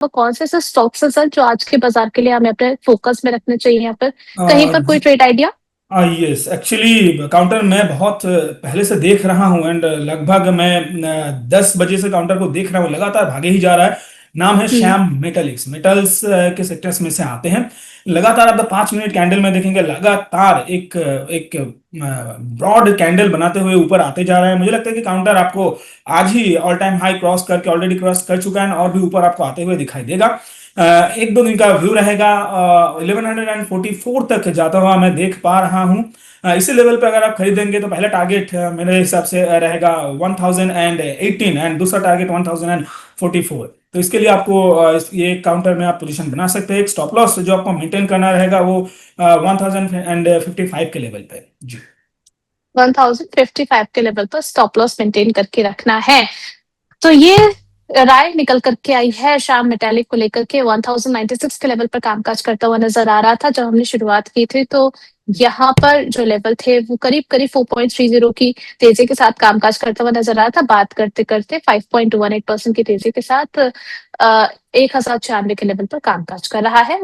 वो कौन से ऐसे स्टॉक्स हैं सर जो आज के बाजार के लिए हमें अपने फोकस में रखने चाहिए यहाँ पर? कहीं पर कोई trade idea? Yes, actually counter मैं बहुत पहले से देख रहा हूँ, एंड लगभग मैं 10 बजे से काउंटर को देख रहा हूँ, लगातार भागे ही जा रहा है। नाम है हम्म। श्याम मेटालिक्स। मेटल्स के सेक्टर्स में से आते हैं। लगातार आप 5 मिनट कैंडल में देखेंगे, लगातार एक एक ब्रॉड कैंडल बनाते हुए ऊपर आते जा रहा है। मुझे लगता है कि काउंटर आपको आज ही ऑल टाइम हाई क्रॉस करके ऑलरेडी क्रॉस कर चुका है, और भी ऊपर आपको आते हुए दिखाई देगा। एक दो दिन का व्यू रहेगा। 1144 तक जाता हुआ मैं देख पा रहा हूँ। इसी लेवल पे अगर आप खरीदेंगे तो पहला टारगेट मेरे हिसाब से रहेगा 1018, एंड दूसरा टारगेट 1044। तो इसके लिए आपको ये काउंटर में आप पोजीशन बना सकते हैं। एक स्टॉप लॉस जो आपको मेंटेन करना रहेगा वो 1055 के लेवल पे जी। 1055 के लेवल पर स्टॉप लॉस मेंटेन करके रखना है। तो ये राय निकल करके आई है शाम मेटालिक को लेकर के 1096 के लेवल पर कामकाज करता हुआ नजर आ रहा था जब हमने शुरुआत की थी। तो यहाँ पर जो लेवल थे वो करीब करीब 4.30 की तेजी के साथ कामकाज करता हुआ नजर आ रहा था। बात करते करते 5.18% की तेजी के साथ 1096 के लेवल पर कामकाज कर रहा है।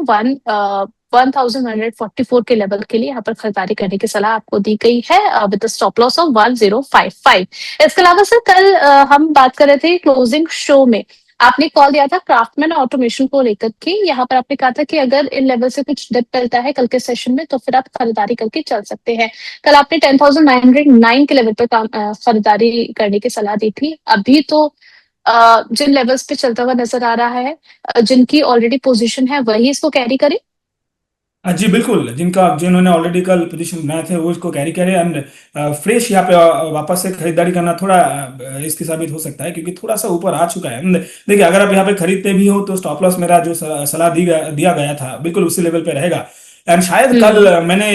1144 के लेवल के लिए यहाँ पर खरीदारी करने की सलाह आपको दी गई है विद स्टॉप लॉस ऑफ 1055। इसके अलावा सर कल हम बात कर रहे थे क्लोजिंग शो में, आपने कॉल दिया था क्राफ्टमैन ऑटोमेशन को लेकर के। यहाँ पर आपने कहा था कि अगर इन लेवल से कुछ डिप मिलता है कल के सेशन में तो फिर आप खरीदारी करके चल सकते हैं। कल आपने 10,909 के लेवल पर खरीदारी करने की सलाह दी थी। अभी तो जिन लेवल्स पे चलता हुआ नजर आ रहा है, जिनकी ऑलरेडी पोजीशन है वही इसको कैरी करे। जी बिल्कुल, जिन्होंने ऑलरेडी कल पोजीशन बनाए थे वो इसको कैरी करें। एंड फ्रेश यहाँ पे वापस से खरीदारी करना थोड़ा रिस्की साबित हो सकता है, क्योंकि थोड़ा सा ऊपर आ चुका है। देखिए, अगर आप यहाँ पे खरीदते भी हो तो स्टॉप लॉस मेरा जो सलाह दिया गया था बिल्कुल उसी लेवल पे रहेगा। एंड शायद कल हम्म। मैंने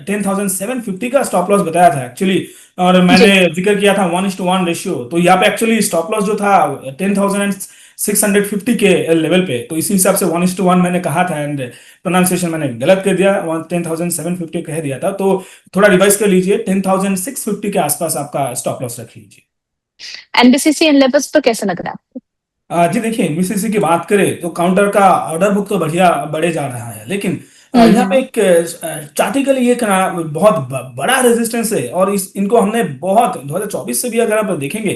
10,750 का स्टॉप लॉस बताया था एक्चुअली, और जी। मैंने जिक्र किया था 1:1 रेशियो। तो यहाँ पे एक्चुअली स्टॉप लॉस जो था 10,650 के लेवल पे, तो इसी हिसाब से 1:1 मैंने कहा था। एंड प्रोनाउंसिएशन मैंने गलत कर दिया, 10,750 कह दिया था। तो थोड़ा रिवाइज कर लीजिए, 10,650 के आसपास आपका स्टॉप लॉस रख लीजिए। एनबीसीसी इन लेवल्स पर कैसा लग रहा है आपको? जी देखिए, एमएससीसी की बात करें तो काउंटर का ऑर्डर बुक तो बढ़िया बढ़े जा रहा है, लेकिन यहाँ पे हम्म। एक चार्टिकली एक बहुत बड़ा रेजिस्टेंस है। और इनको हमने बहुत 2024 से भी अगर आप देखेंगे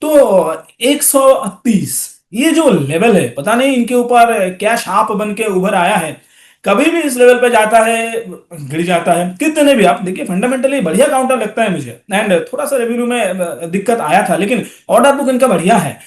तो 130 ये जो लेवल है, पता नहीं इनके ऊपर क्या शाप बन के उभर आया है। कभी भी इस लेवल पे जाता है, गिर जाता है। कितने भी आप देखिए, फंडामेंटली बढ़िया काउंटर लगता है मुझे। एंड थोड़ा सा रेवेन्यू में दिक्कत आया था, लेकिन ऑर्डर बुक इनका बढ़िया है।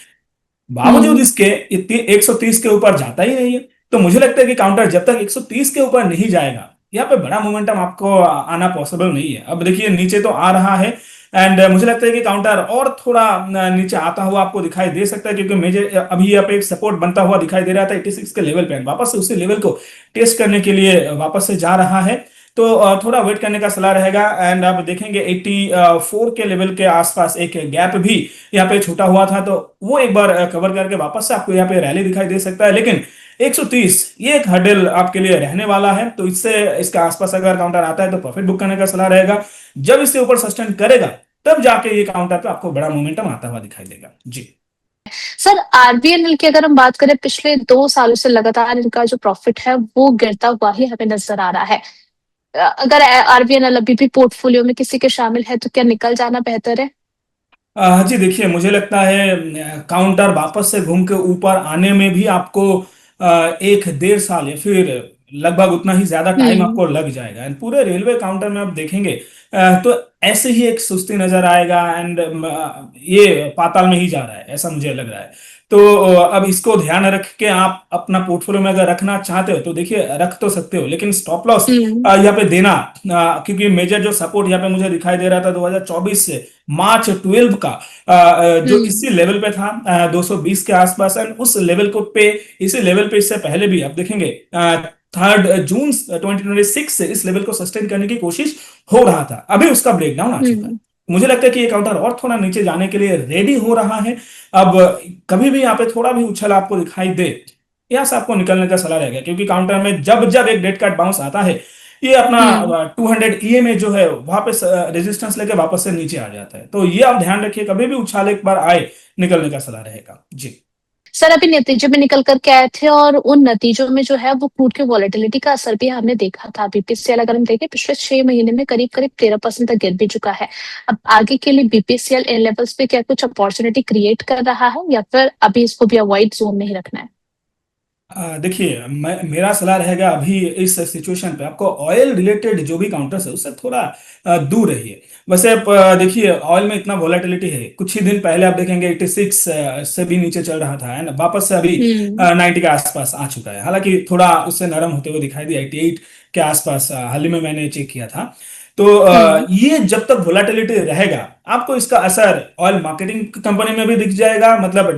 बावजूद हम्म। इसके इतनी 130 के ऊपर जाता ही नहीं है। तो मुझे लगता है कि काउंटर जब तक 130 के ऊपर नहीं जाएगा, यहाँ पे बड़ा मोमेंटम आपको आना पॉसिबल नहीं है। अब देखिए, नीचे तो आ रहा है। एंड मुझे लगता है कि काउंटर और थोड़ा नीचे आता हुआ आपको दिखाई दे सकता है, क्योंकि मेजर अभी यहाँ पे एक सपोर्ट बनता हुआ दिखाई दे रहा था 86 के लेवल पे। वापस से उसी लेवल को टेस्ट करने के लिए वापस से जा रहा है। तो थोड़ा वेट करने का सलाह रहेगा। एंड आप देखेंगे 84 के लेवल के आसपास एक गैप भी यहाँ पे छूटा हुआ था, तो वो एक बार कवर करके वापस से आपको यहाँ पे रैली दिखाई दे सकता है। लेकिन 130 ये एक हर्डल आपके लिए रहने वाला है। तो इससे इसके आसपास अगर काउंटर आता है तो प्रॉफिट बुक करने का सलाह रहेगा। जब इससे ऊपर सस्टेन करेगा तब जाके ये काउंटर पे आपको बड़ा मोमेंटम आता हुआ दिखाई देगा जी। सर आरबीएनएल की अगर हम बात करें, पिछले 2 सालों से लगातार इनका जो प्रॉफिट है वो गिरता हुआ ही हमें नजर आ रहा है। अगर आरबीएनएल अभी भी पोर्टफोलियो में किसी के शामिल है तो क्या निकल जाना बेहतर है? जी देखिए, मुझे लगता है काउंटर वापस से घूम के ऊपर आने में भी आपको 1 डेढ़ साल या फिर लगभग उतना ही ज्यादा टाइम हम्म। आपको लग जाएगा। एंड पूरे रेलवे काउंटर में आप देखेंगे तो ऐसे ही एक सुस्ती नजर आएगा। एंड ये पाताल में ही जा रहा है, ऐसा मुझे लग रहा है। तो अब इसको ध्यान रख के आप अपना पोर्टफोलियो में अगर रखना चाहते हो तो देखिए रख तो सकते हो, लेकिन स्टॉप लॉस हम्म। यहाँ पे देना, क्योंकि मेजर जो सपोर्ट यहाँ पे मुझे दिखाई दे रहा था 2024 से मार्च 12 का, जो हम्म। इसी लेवल पे था 220 के आसपास। एंड उस लेवल को पे, इसी लेवल पे इससे पहले भी आप देखेंगे 3 जून 2026 से इस लेवल को सस्टेन करने की कोशिश हो रहा था। अभी उसका ब्रेकडाउन आ चुका है। हम्म। मुझे लगता है कि ये काउंटर और थोड़ा नीचे जाने के लिए रेडी हो रहा है। अब कभी भी यहाँ पे थोड़ा भी उछल आपको दिखाई दे, यहाँ से आपको निकलने का सलाह रहेगा, क्योंकि काउंटर में जब जब एक डेड कैट बाउंस आता है, ये अपना हम्म। 200 ईएमए जो है वहां पे रेजिस्टेंस लेके वापस से नीचे आ जाता है। तो ये आप ध्यान रखिए, कभी भी उछाल एक बार आए, निकलने का सलाह रहेगा जी। सर अभी नतीजे भी निकल कर के आए थे और उन नतीजों में जो है वो क्रूड की वॉलेटिलिटी का असर भी हमने देखा था। बीपीसीएल अगर हम देखें पिछले 6 महीने में करीब करीब 13% तक गिर भी चुका है। अब आगे के लिए बीपीसीएल इन लेवल्स पे क्या कुछ अपॉर्चुनिटी क्रिएट कर रहा है या फिर अभी इसको भी अवॉइड जोन में ही रखना है? देखिए, मेरा सलाह रहेगा अभी इस सिचुएशन पे आपको ऑयल रिलेटेड जो भी काउंटर्स है उससे थोड़ा दूर रहिए। वैसे आप देखिए ऑयल में इतना वोलेटिलिटी है, कुछ ही दिन पहले आप देखेंगे 86 से भी नीचे चल रहा था, है ना, वापस से अभी हम्म 90 के आसपास आ चुका है। हालांकि थोड़ा उससे नरम होते हुए दिखाई दिया 88 के आसपास, हाल ही में मैंने चेक किया था। तो हम्म ये जब तक वोलेटिलिटी रहेगा आपको इसका असर ऑयल मार्केटिंग कंपनी में भी दिख जाएगा, मतलब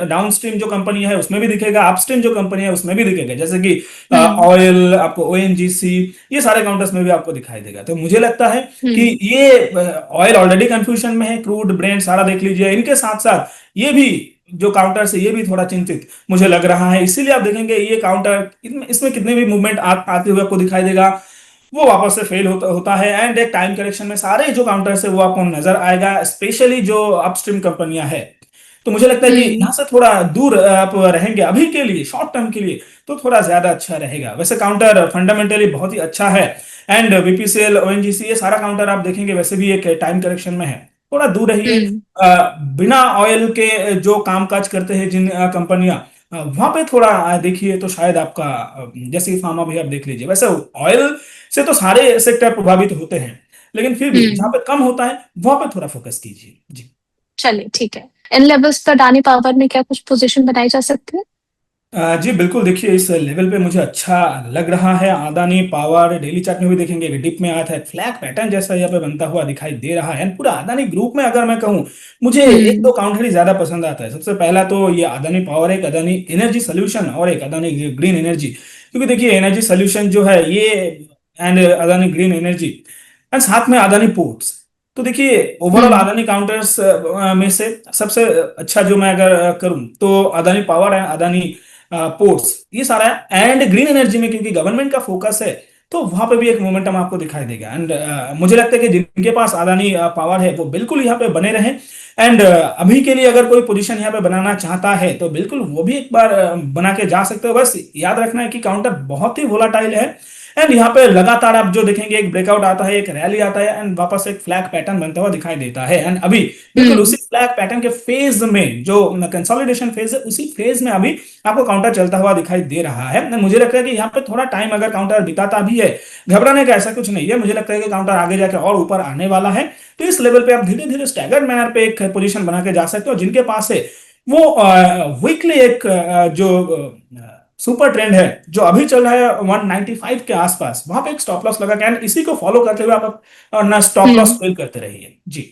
डाउन स्ट्रीम जो कंपनी है उसमें भी दिखेगा, अपस्ट्रीम जो कंपनी है उसमें भी दिखेगा, जैसे कि हम्म ऑयल, आपको ओएनजीसी, ये सारे काउंटर्स में भी आपको दिखाई देगा। तो मुझे लगता है कि हम्म ये ऑयल ऑलरेडी कंफ्यूजन में है, क्रूड ब्रेंड सारा देख लीजिए, इनके साथ साथ ये भी जो काउंटर है ये भी थोड़ा चिंतित मुझे लग रहा है। इसीलिए आप देखेंगे ये काउंटर इसमें कितने भी मूवमेंट आते हुए आपको दिखाई देगा, वो वापस से फेल होता है। एंड एक टाइम करेक्शन में सारे जो काउंटर्स है वो आपको नजर आएगा, स्पेशली जो अपस्ट्रीम कंपनियां हैं। तो मुझे लगता है कि हम्म यहाँ से थोड़ा दूर आप रहेंगे अभी के लिए, शॉर्ट टर्म के लिए, तो थोड़ा ज्यादा अच्छा रहेगा। वैसे काउंटर फंडामेंटली बहुत ही अच्छा है, एंड बीपीसीएल, ओएनजीसी, ये सारा काउंटर आप देखेंगे वैसे भी एक टाइम करेक्शन में है, थोड़ा दूर रहिए। हम्म बिना ऑयल के जो कामकाज करते हैं जिन कंपनियां, वहां पे थोड़ा देखिए तो शायद आपका जैसे फार्मा भी आप देख लीजिए। वैसे ऑयल से तो सारे सेक्टर प्रभावित होते हैं, लेकिन फिर भी जहां हम्म पे कम होता है वहां पे थोड़ा फोकस कीजिए जी। चलिए ठीक है। इन लेवल्स पर अडानी पावर में क्या कुछ पोजीशन बनाई जा सकती है? जी बिल्कुल, देखिए इस लेवल पे मुझे अच्छा लग रहा है। अदानी पावर डेली चार्ट में भी देखेंगे कि डिप में आया था, एक फ्लैग पैटर्न जैसा यहाँ पे बनता हुआ दिखाई दे रहा है। पूरा अदानी ग्रुप में अगर मैं कहूँ, मुझे एक हम्म दो काउंटर ही ज्यादा पसंद आता है। सबसे पहला तो ये अदानी पावर, एक अदानी एनर्जी सोल्यूशन और एक अदानी ग्रीन एनर्जी। क्योंकि देखिए एनर्जी सोल्यूशन जो है ये, and Adani green energy, and साथ में अदानी पोर्ट्स, तो देखिए ओवरऑल हम्म अदानी काउंटर्स में से सबसे अच्छा जो मैं अगर करूं तो अदानी पावर है, अदानी पोर्ट्स, ये सारा है। एंड ग्रीन एनर्जी में क्योंकि गवर्नमेंट का फोकस है तो वहां पे भी एक मोमेंटम आपको दिखाई देगा। एंड मुझे लगता है कि जिनके पास अदानी पावर है वो बिल्कुल यहाँ पे बने रहें। एंड अभी के लिए अगर कोई पोजीशन यहाँ पे बनाना चाहता है तो बिल्कुल वो भी एक बार बना के जा सकते हो। बस याद रखना है कि काउंटर बहुत ही वोलाटाइल है, एंड यहाँ पे लगातार आप जो देखेंगे एक ब्रेकआउट आता है, एक रैली आता है, एंड वापस एक फ्लैग पैटर्न बनता हुआ दिखाई देता है। एंड अभी बिल्कुल हम्म उसी फ्लैग पैटर्न के फेज में, जो कंसोलिडेशन फेज है, उसी फेज में अभी आपको काउंटर चलता हुआ दिखाई दे रहा है। मुझे लगता है कि यहाँ पे थोड़ा टाइम अगर काउंटर बिताता भी है, घबराने का ऐसा कुछ नहीं है। मुझे लगता है कि काउंटर आगे जाके और ऊपर आने वाला है। तो इस लेवल पे आप धीरे धीरे स्टैगर्ड मैनर पे एक पोजीशन बना के जा सकते हो। जिनके पास है वो वीकली एक सुपर ट्रेंड है जो अभी चल रहा है 195 के आसपास, वहां पे एक स्टॉप लॉस लगा के, and इसी को फॉलो करते हुए आप अपना स्टॉप लॉस हम्म फिल करते रहिए जी।